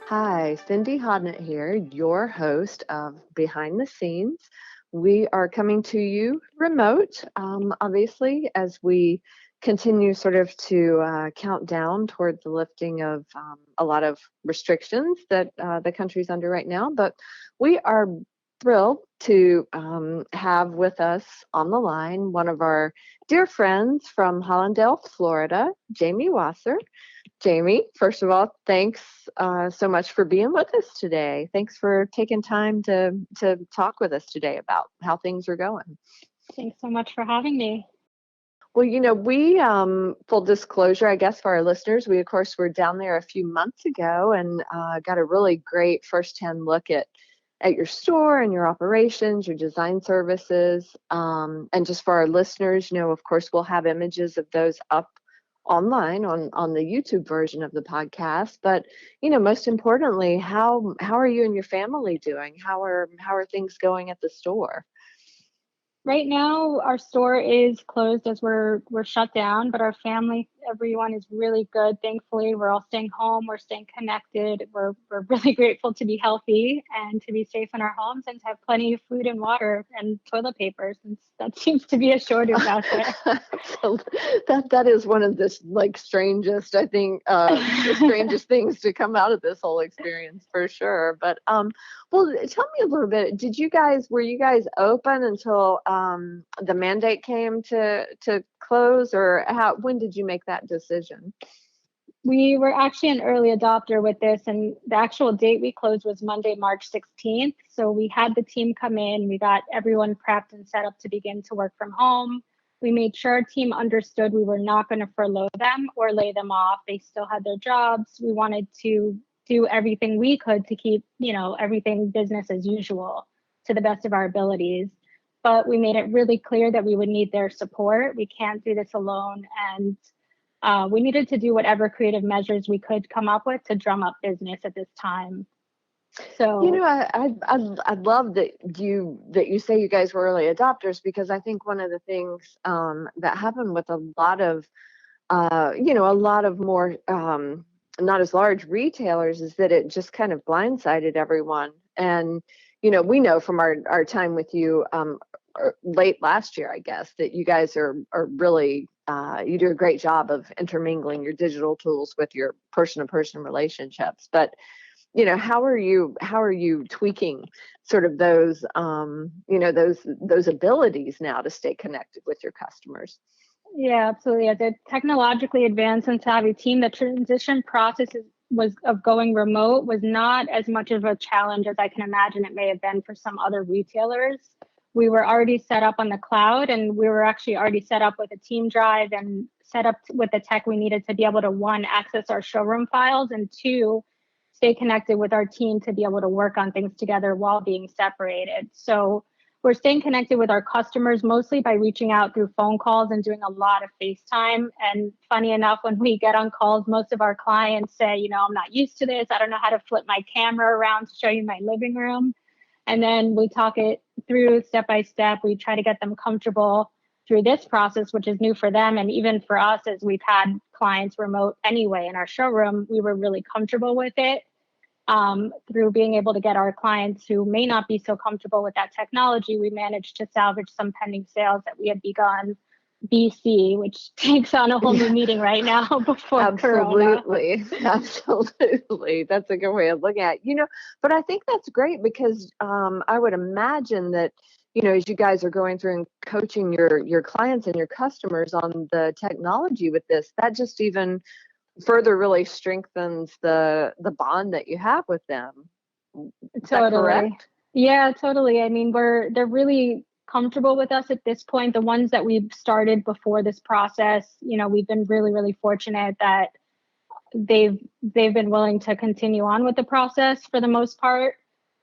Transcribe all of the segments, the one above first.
Hi, Cindy Hodnett here, your host of Behind the Scenes. We are coming to you remote, obviously, as we continue sort of to count down toward the lifting of a lot of restrictions that the country's under right now. But we are thrilled to have with us on the line one of our dear friends from Hollandale, Florida, Jamie Wasser. Jamie, first of all, thanks so much for being with us today. Thanks for taking time to talk with us today about how things are going. Thanks so much for having me. Well, we, full disclosure, I guess, for our listeners, we, of course, were down there a few months ago and got a really great firsthand look at your store and your operations, your design services. And just for our listeners, of course, we'll have images of those up online on the YouTube version of the podcast. But, most importantly, how are you and your family doing? How are things going at the store? Right now, our store is closed as we're shut down, but our family, everyone is really good. Thankfully, we're all staying home. We're staying connected. We're really grateful to be healthy and to be safe in our homes and to have plenty of food and water and toilet paper, since that seems to be a shortage out there. So that is one of the strangest, I think, the strangest things to come out of this whole experience for sure. But well, tell me a little bit. Were you guys open until the mandate came to close, or when did you make that decision? We were actually an early adopter with this, and the actual date we closed was Monday, March 16th. So we had the team come in, we got everyone prepped and set up to begin to work from home. We made sure our team understood we were not going to furlough them or lay them off. They still had their jobs. We wanted to do everything we could to keep, everything business as usual to the best of our abilities. But we made it really clear that we would need their support. We can't do this alone. And we needed to do whatever creative measures we could come up with to drum up business at this time. So, I love that you say you guys were early adopters, because I think one of the things that happened with a lot of more not as large retailers is that it just kind of blindsided everyone. And we know from our time with you late last year, I guess, that you guys are really you do a great job of intermingling your digital tools with your person-to-person relationships. But how are you tweaking sort of those those abilities now to stay connected with your customers? yeah, absolutely. As a technologically advanced and savvy team, the transition process of going remote was not as much of a challenge as I can imagine it may have been for some other retailers. We were already set up on the cloud, and we were actually already set up with a team drive and set up with the tech we needed to be able to, one, access our showroom files, and two, stay connected with our team to be able to work on things together while being separated. So we're staying connected with our customers mostly by reaching out through phone calls and doing a lot of FaceTime. And funny enough, when we get on calls, most of our clients say, I'm not used to this. I don't know how to flip my camera around to show you my living room. And then we talk it through step by step. We try to get them comfortable through this process, which is new for them. And even for us, as we've had clients remote anyway in our showroom, we were really comfortable with it. Through being able to get our clients who may not be so comfortable with that technology, we managed to salvage some pending sales that we had begun BC, which takes on a whole new meaning right now before Absolutely. Corona. Absolutely. That's a good way of looking at it. But I think that's great, because I would imagine that, as you guys are going through and coaching your clients and your customers on the technology with this, that just even further really strengthens the bond that you have with them. Is that Totally. correct? Yeah, totally. I mean, they're really comfortable with us at this point. The ones that we've started before this process, we've been really, really fortunate that they've been willing to continue on with the process for the most part.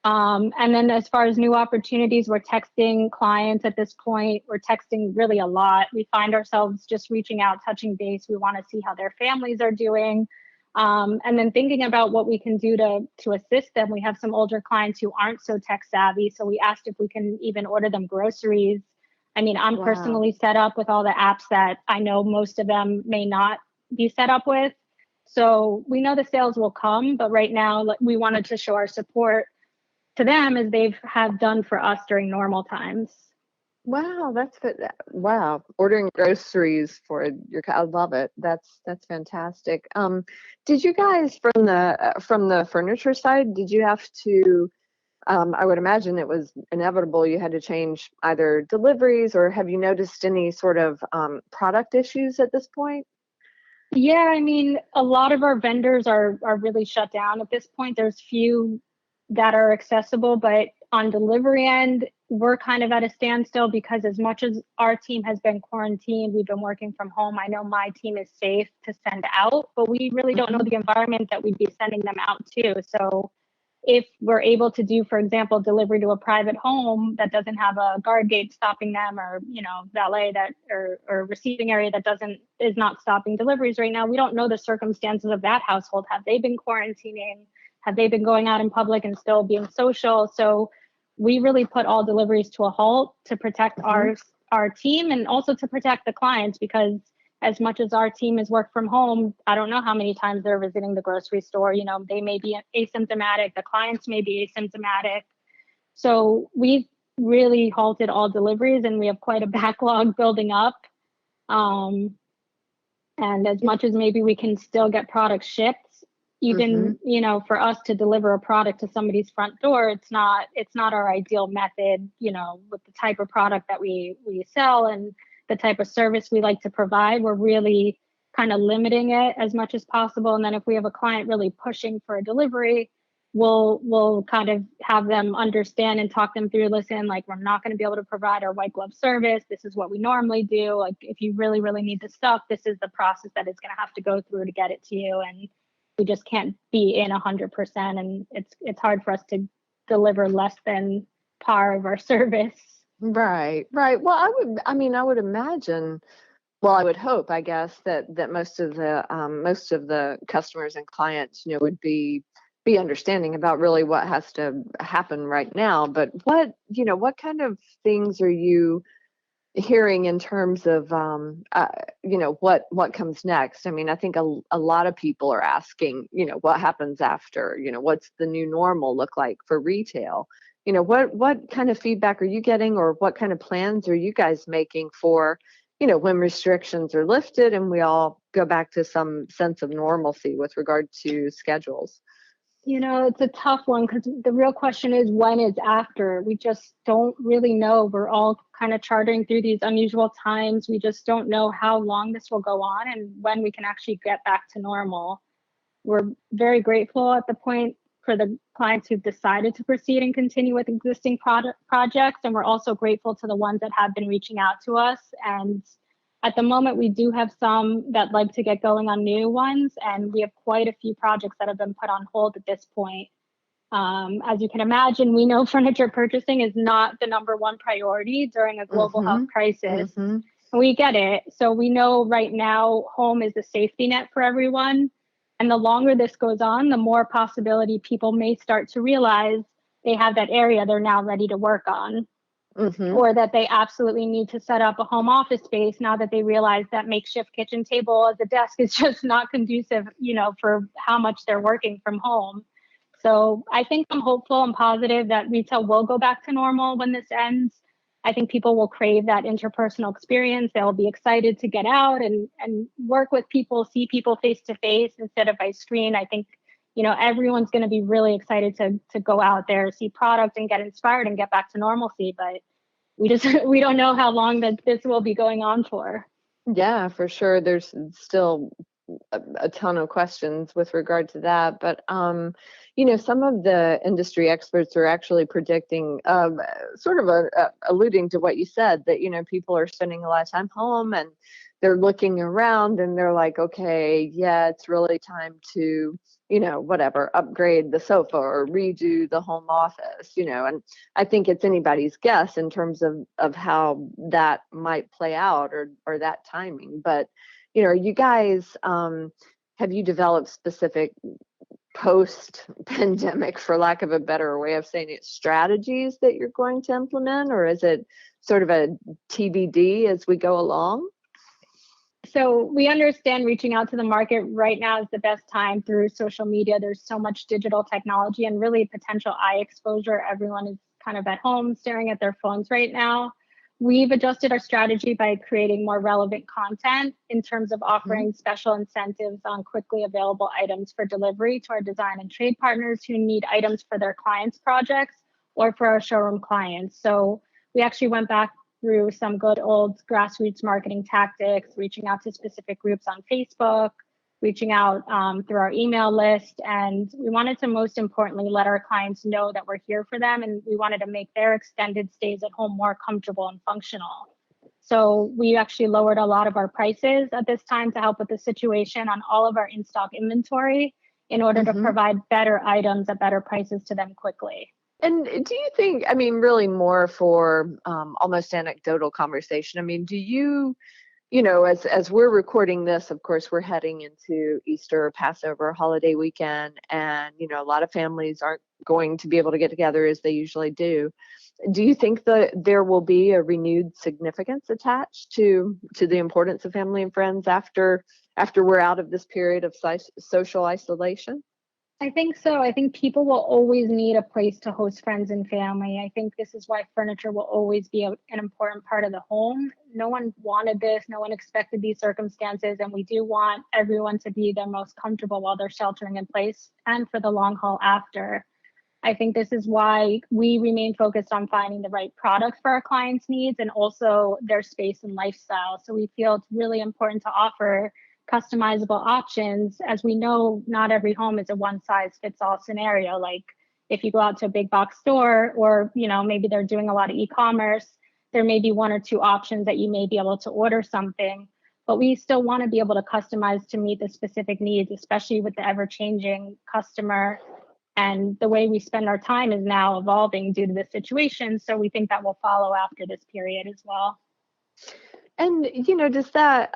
And then as far as new opportunities, we're texting clients at this point. We're texting really a lot. We find ourselves just reaching out, touching base. We want to see how their families are doing. And then thinking about what we can do to assist them. We have some older clients who aren't so tech savvy. So we asked if we can even order them groceries. I mean, I'm personally set up with all the apps that I know most of them may not be set up with. So we know the sales will come, but right now we wanted to show our support to them as they have done for us during normal times. Wow, that's good. Wow, ordering groceries for I love it. That's fantastic. Did you guys from the furniture side, did you have to I would imagine it was inevitable you had to change either deliveries, or have you noticed any sort of product issues at this point? Yeah, I mean, a lot of our vendors are really shut down at this point. There's few that are accessible, but on delivery end, we're kind of at a standstill because as much as our team has been quarantined, we've been working from home. I know my team is safe to send out, but we really don't know Mhm. the environment that we'd be sending them out to. So if we're able to do, for example, delivery to a private home that doesn't have a guard gate stopping them, or valet that or receiving area that doesn't is not stopping deliveries right now, we don't know the circumstances of that household. Have they been quarantining? Have they been going out in public and still being social? So we really put all deliveries to a halt to protect Mhm. our team and also to protect the clients, because as much as our team is work from home, I don't know how many times they're visiting the grocery store. They may be asymptomatic, the clients may be asymptomatic. So we've really halted all deliveries and we have quite a backlog building up. Um, and as much as maybe we can still get products shipped, even, Mhm. for us to deliver a product to somebody's front door, it's not our ideal method, with the type of product that we sell and the type of service we like to provide. We're really kind of limiting it as much as possible. And then if we have a client really pushing for a delivery, we'll kind of have them understand and talk them through, listen, like, we're not going to be able to provide our white glove service. This is what we normally do. Like, if you really, really need the stuff, this is the process that it's going to have to go through to get it to you. And we just can't be in 100%. And it's hard for us to deliver less than par of our service. Right, right. Well, I would imagine, well, I would hope, I guess, that most of the customers and clients, would be understanding about really what has to happen right now. But what kind of things are you hearing in terms of what comes next? I mean, I think a lot of people are asking, what happens after, what's the new normal look like for retail? What kind of feedback are you getting, or what kind of plans are you guys making for, when restrictions are lifted and we all go back to some sense of normalcy with regard to schedules? It's a tough one because the real question is, when is after? We just don't really know. We're all kind of charting through these unusual times. We just don't know how long this will go on and when we can actually get back to normal. We're very grateful at the point for the clients who've decided to proceed and continue with existing projects. And we're also grateful to the ones that have been reaching out to us. And at the moment, we do have some that like to get going on new ones. And we have quite a few projects that have been put on hold at this point. As you can imagine, we know furniture purchasing is not the number one priority during a global health Mm-hmm. crisis. Mm-hmm. We get it. So we know right now home is a safety net for everyone. And the longer this goes on, the more possibility people may start to realize they have that area they're now ready to work on, Mm-hmm. or that they absolutely need to set up a home office space now that they realize that makeshift kitchen table as a desk is just not conducive, for how much they're working from home. So I think I'm hopeful and positive that retail will go back to normal when this ends. I think people will crave that interpersonal experience. They'll be excited to get out and work with people, see people face to face instead of by screen. I think, everyone's going to be really excited to go out there, see product and get inspired and get back to normalcy. But we just we don't know how long that this will be going on for. Yeah, for sure. There's still a ton of questions with regard to that. But some of the industry experts are actually predicting, sort of alluding to what you said, that people are spending a lot of time home and they're looking around and they're like, okay, yeah, it's really time to whatever, upgrade the sofa or redo the home office. And I think it's anybody's guess in terms of how that might play out, or that timing. But are you guys, have you developed specific post pandemic, for lack of a better way of saying it, strategies that you're going to implement, or is it sort of a TBD as we go along? So we understand reaching out to the market right now is the best time through social media. There's so much digital technology and really potential eye exposure. Everyone is kind of at home staring at their phones right now. We've adjusted our strategy by creating more relevant content in terms of offering special incentives on quickly available items for delivery to our design and trade partners who need items for their clients' projects or for our showroom clients. So we actually went back through some good old grassroots marketing tactics, reaching out to specific groups on Facebook, reaching out through our email list. And we wanted to most importantly let our clients know that we're here for them, and we wanted to make their extended stays at home more comfortable and functional. So we actually lowered a lot of our prices at this time to help with the situation on all of our in-stock inventory in order to provide better items at better prices to them quickly. And do you think, I mean, really more for almost anecdotal conversation, I mean, do you, as we're recording this, of course, we're heading into Easter, Passover, holiday weekend, and, a lot of families aren't going to be able to get together as they usually do. Do you think that there will be a renewed significance attached to the importance of family and friends after we're out of this period of social isolation? I think so. I think people will always need a place to host friends and family. I think this is why furniture will always be an important part of the home. No one wanted this, no one expected these circumstances, and we do want everyone to be their most comfortable while they're sheltering in place and for the long haul after. I think this is why we remain focused on finding the right product for our clients' needs and also their space and lifestyle. So we feel it's really important to offer customizable options, as we know not every home is a one size fits all scenario. Like if you go out to a big box store, or maybe they're doing a lot of e-commerce, there may be one or two options that you may be able to order something, but we still want to be able to customize to meet the specific needs, especially with the ever-changing customer. And the way we spend our time is now evolving due to the situation, so we think that will follow after this period as well. And, does that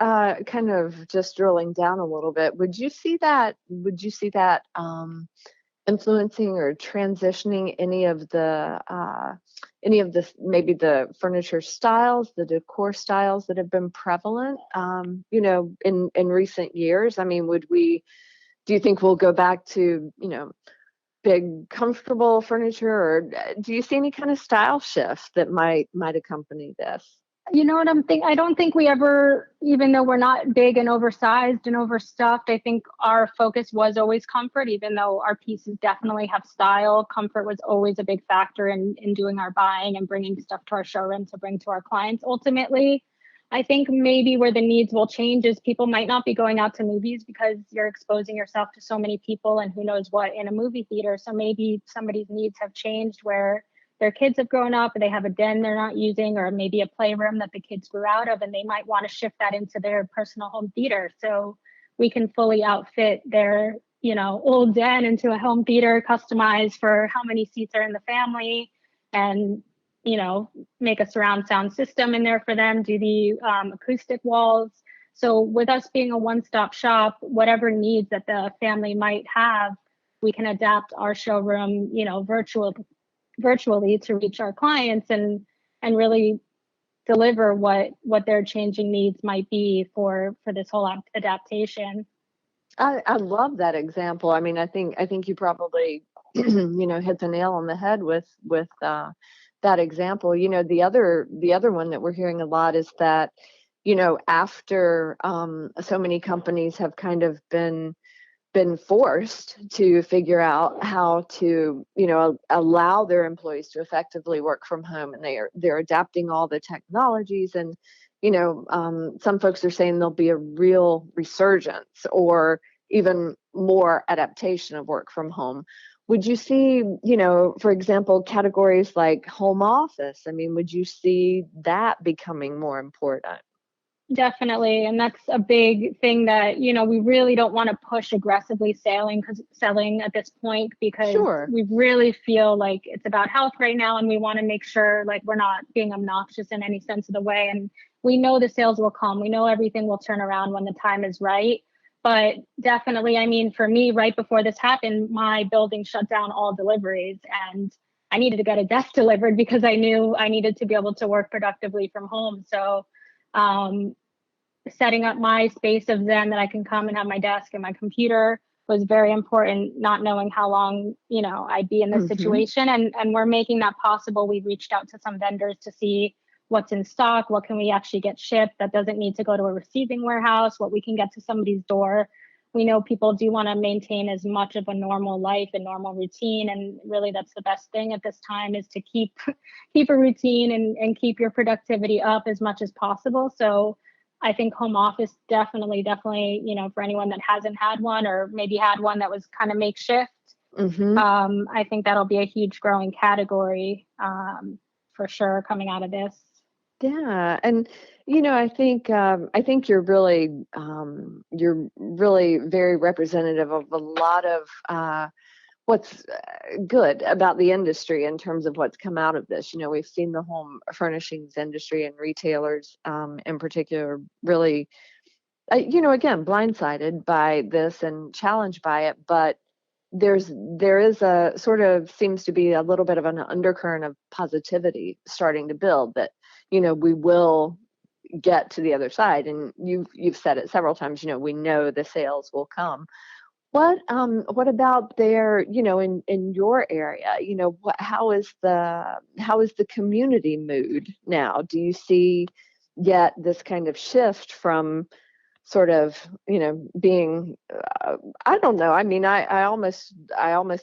kind of, just drilling down a little bit, would you see that influencing or transitioning any of the maybe the furniture styles, the decor styles that have been prevalent, in recent years? I mean, do you think we'll go back to, big comfortable furniture, or do you see any kind of style shift that might accompany this? You know what I'm thinking? I don't think we ever, even though we're not big and oversized and overstuffed, I think our focus was always comfort. Even though our pieces definitely have style, comfort was always a big factor in doing our buying and bringing stuff to our showroom to bring to our clients. Ultimately, I think maybe where the needs will change is people might not be going out to movies because you're exposing yourself to so many people and who knows what in a movie theater. So maybe somebody's needs have changed where their kids have grown up and they have a den they're not using, or maybe a playroom that the kids grew out of, and they might want to shift that into their personal home theater. So we can fully outfit their, old den into a home theater, customized for how many seats are in the family, and, make a surround sound system in there for them, do the acoustic walls. So with us being a one-stop shop, whatever needs that the family might have, we can adapt our showroom, virtually to reach our clients and really deliver what their changing needs might be for this whole adaptation. I love that example. I mean, I think you probably hit the nail on the head with that example. The other one that we're hearing a lot is that after so many companies have kind of been forced to figure out how to allow their employees to effectively work from home, and they're adapting all the technologies, and some folks are saying there'll be a real resurgence or even more adaptation of work from home. Would you see, for example, categories like home office? I mean, would you see that becoming more important? Definitely. And that's a big thing that, we really don't want to push aggressively selling at this point, because Sure. we really feel like it's about health right now. And we want to make sure like we're not being obnoxious in any sense of the way. And we know the sales will come. We know everything will turn around when the time is right. But definitely, I mean, for me, right before this happened, my building shut down all deliveries, and I needed to get a desk delivered because I knew I needed to be able to work productively from home. So, setting up my space of Zen that I can come and have my desk and my computer was very important, not knowing how long, I'd be in this Mm-hmm. situation. And we're making that possible. We reached out to some vendors to see what's in stock, what can we actually get shipped that doesn't need to go to a receiving warehouse, what we can get to somebody's door. We know people do want to maintain as much of a normal life and normal routine. And really that's the best thing at this time is to keep a routine and keep your productivity up as much as possible. So I think home office definitely, for anyone that hasn't had one or maybe had one that was kind of makeshift, Mm-hmm. I think that'll be a huge growing category for sure coming out of this. Yeah, and I think you're really very representative of a lot of what's good about the industry in terms of what's come out of this. We've seen the home furnishings industry and retailers in particular really, again, blindsided by this and challenged by it, but there is a sort of seems to be a little bit of an undercurrent of positivity starting to build that we will get to the other side, and you've said it several times. We know the sales will come. What about there, in your area? How is the community mood now? Do you see yet this kind of shift from sort of, being, I don't know. I mean, I almost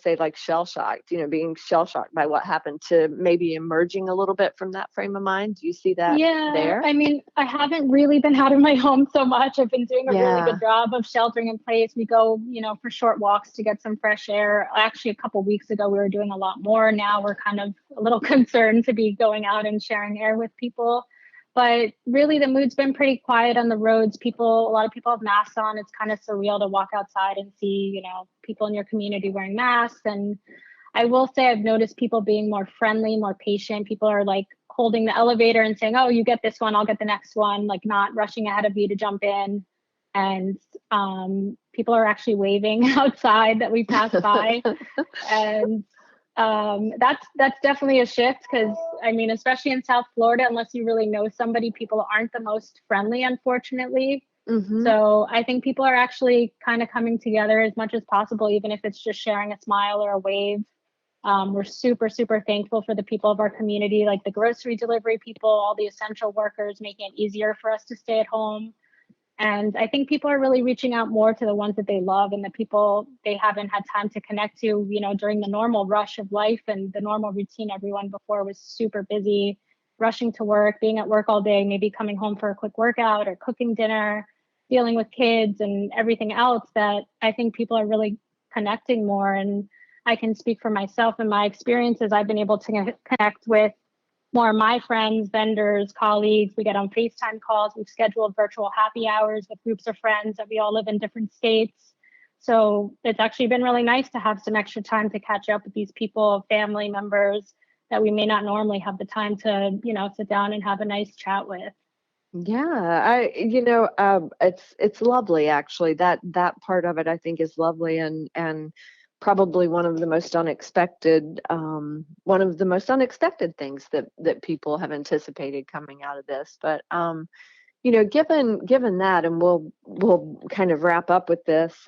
say like shell shocked, being shell shocked by what happened to maybe emerging a little bit from that frame of mind. Do you see that Yeah, there? I mean, I haven't really been out of my home so much. I've been doing a really good Yeah. job of sheltering in place. We go, for short walks to get some fresh air. Actually, a couple weeks ago, we were doing a lot more. Now we're kind of a little concerned to be going out and sharing air with people. But really, the mood's been pretty quiet on the roads. A lot of people have masks on. It's kind of surreal to walk outside and see, people in your community wearing masks. And I will say I've noticed people being more friendly, more patient. People are like holding the elevator and saying, "Oh, you get this one, I'll get the next one," like not rushing ahead of you to jump in. And people are actually waving outside that we pass by. And that's definitely a shift because I mean, especially in South Florida, unless you really know somebody, people aren't the most friendly, unfortunately. Hmm. So I think people are actually kind of coming together as much as possible, even if it's just sharing a smile or a wave. We're super, super thankful for the people of our community, like the grocery delivery people, all the essential workers, making it easier for us to stay at home. And I think people are really reaching out more to the ones that they love and the people they haven't had time to connect to, during the normal rush of life and the normal routine. Everyone before was super busy, rushing to work, being at work all day, maybe coming home for a quick workout or cooking dinner, dealing with kids and everything else that I think people are really connecting more. And I can speak for myself and my experiences. I've been able to connect with more of my friends, vendors, colleagues. We get on FaceTime calls. We've scheduled virtual happy hours with groups of friends that we all live in different states. So it's actually been really nice to have some extra time to catch up with these people, family members that we may not normally have the time to, sit down and have a nice chat with. Yeah, it's lovely actually. That part of it I think is lovely, and probably one of the most unexpected things that people have anticipated coming out of this. But given that, and we'll kind of wrap up with this.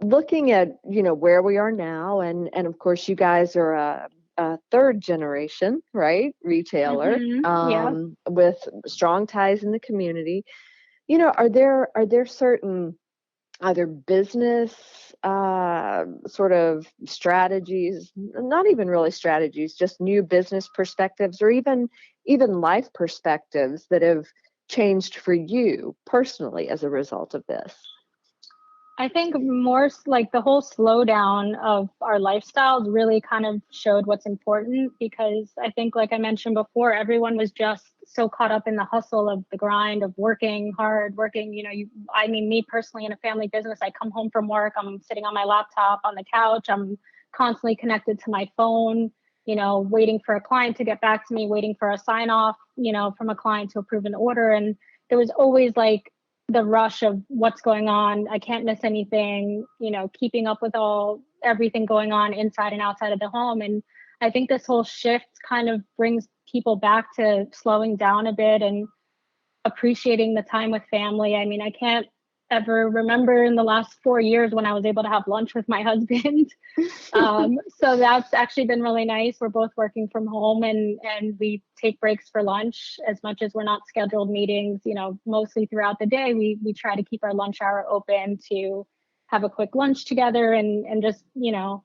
Looking at where we are now, and of course you guys are a third generation, right, retailer, Yeah. with strong ties in the community. Are there certain either business sort of strategies, not even really strategies, just new business perspectives, or even life perspectives that have changed for you personally as a result of this? I think more like the whole slowdown of our lifestyles really kind of showed what's important because I think, like I mentioned before, everyone was just so caught up in the hustle of the grind of working hard, working. I mean, me personally in a family business, I come home from work, I'm sitting on my laptop on the couch, I'm constantly connected to my phone, waiting for a client to get back to me, waiting for a sign off, from a client to approve an order. And there was always like the rush of what's going on. I can't miss anything, keeping up with everything going on inside and outside of the home. And I think this whole shift kind of brings people back to slowing down a bit and appreciating the time with family. I mean, I can't ever remember in the last 4 years when I was able to have lunch with my husband. So that's actually been really nice. We're both working from home, and we take breaks for lunch as much as we're not scheduled meetings, mostly throughout the day. We try to keep our lunch hour open to have a quick lunch together and just,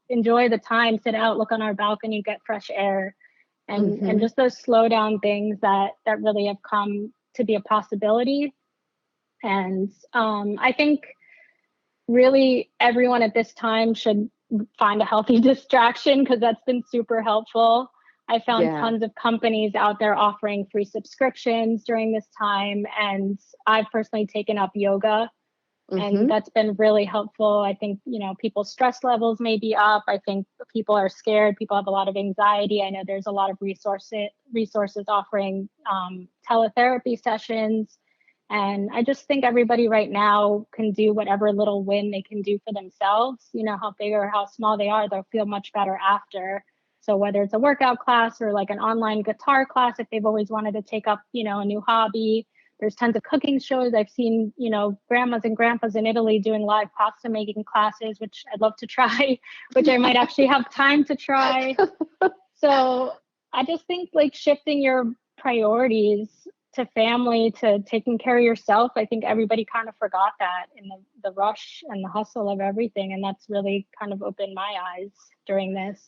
enjoy the time, sit out, look on our balcony, get fresh air, and just those slow down things that really have come to be a possibility. And I think really everyone at this time should find a healthy distraction, because that's been super helpful. I found Yeah. tons of companies out there offering free subscriptions during this time, and I've personally taken up yoga, and that's been really helpful. I think, people's stress levels may be up. I think people are scared. People have a lot of anxiety. I know there's a lot of resources offering teletherapy sessions. And I just think everybody right now can do whatever little win they can do for themselves. How big or how small they are, they'll feel much better after. So whether it's a workout class or like an online guitar class, if they've always wanted to take up, a new hobby, there's tons of cooking shows. I've seen, grandmas and grandpas in Italy doing live pasta making classes, which I'd love to try, which I might actually have time to try. So I just think like shifting your priorities to family, to taking care of yourself. I think everybody kind of forgot that in the rush and the hustle of everything. And that's really kind of opened my eyes during this.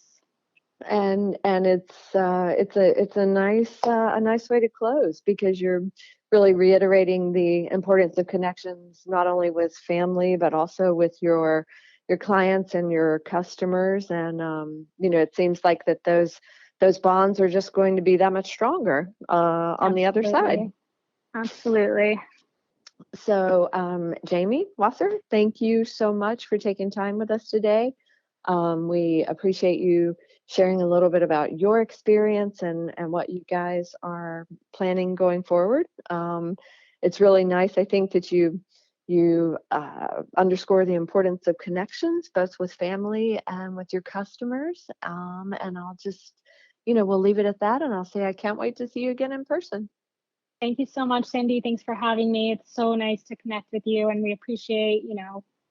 And it's a nice way to close, because you're really reiterating the importance of connections, not only with family but also with your clients and your customers. And it seems like that those bonds are just going to be that much stronger on the other side. Absolutely. So Jamie Wasser, thank you so much for taking time with us today. We appreciate you sharing a little bit about your experience and what you guys are planning going forward. It's really nice, I think, that you underscore the importance of connections, both with family and with your customers. And I'll just, we'll leave it at that, and I'll say I can't wait to see you again in person. Thank you so much, Cindy. Thanks for having me. It's so nice to connect with you, and we appreciate,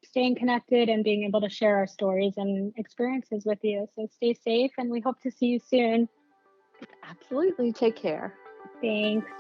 staying connected and being able to share our stories and experiences with you. So stay safe, and we hope to see you soon. Absolutely. Take care. Thanks.